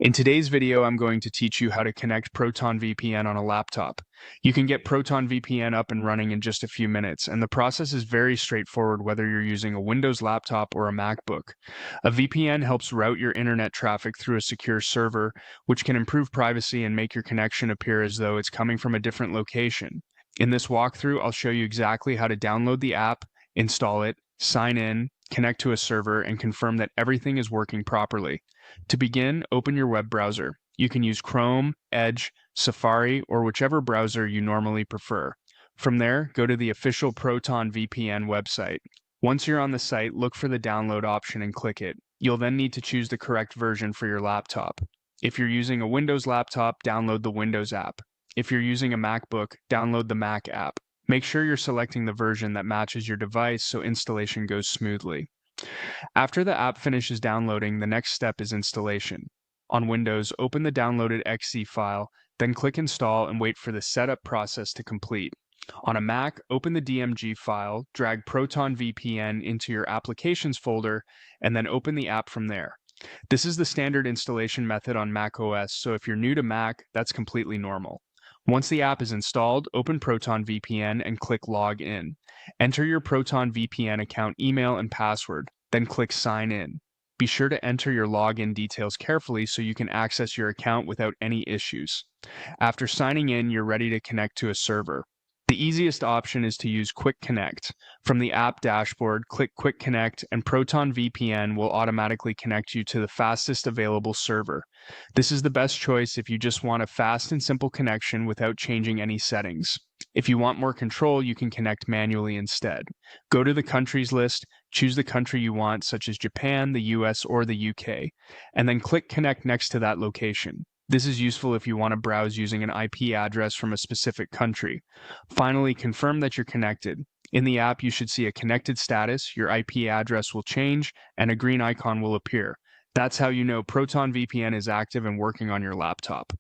In today's video, I'm going to teach you how to connect Proton VPN on a laptop. You can get Proton VPN up and running in just a few minutes, and the process is very straightforward whether you're using a Windows laptop or a MacBook. A VPN helps route your internet traffic through a secure server, which can improve privacy and make your connection appear as though it's coming from a different location. In this walkthrough, I'll show you exactly how to download the app, install it, sign in, connect to a server, and confirm that everything is working properly. To begin, open your web browser. You can use Chrome, Edge, Safari, or whichever browser you normally prefer. From there, go to the official Proton VPN website. Once you're on the site, look for the download option and click it. You'll then need to choose the correct version for your laptop. If you're using a Windows laptop, download the Windows app. If you're using a MacBook, download the Mac app. Make sure you're selecting the version that matches your device so installation goes smoothly. After the app finishes downloading, the next step is installation. On Windows, open the downloaded .exe file, then click Install and wait for the setup process to complete. On a Mac, open the DMG file, drag Proton VPN into your Applications folder, and then open the app from there. This is the standard installation method on Mac OS, so if you're new to Mac, that's completely normal. Once the app is installed, open Proton VPN and click Log In. Enter your Proton VPN account email and password, then click Sign In. Be sure to enter your login details carefully so you can access your account without any issues. After signing in, you're ready to connect to a server. The easiest option is to use Quick Connect. From the app dashboard, click Quick Connect and Proton VPN will automatically connect you to the fastest available server. This is the best choice if you just want a fast and simple connection without changing any settings. If you want more control, you can connect manually instead. Go to the countries list, choose the country you want, such as Japan, the US, or the UK, and then click Connect next to that location. This is useful if you want to browse using an IP address from a specific country. Finally, confirm that you're connected. In the app, you should see a connected status, your IP address will change, and a green icon will appear. That's how you know Proton VPN is active and working on your laptop.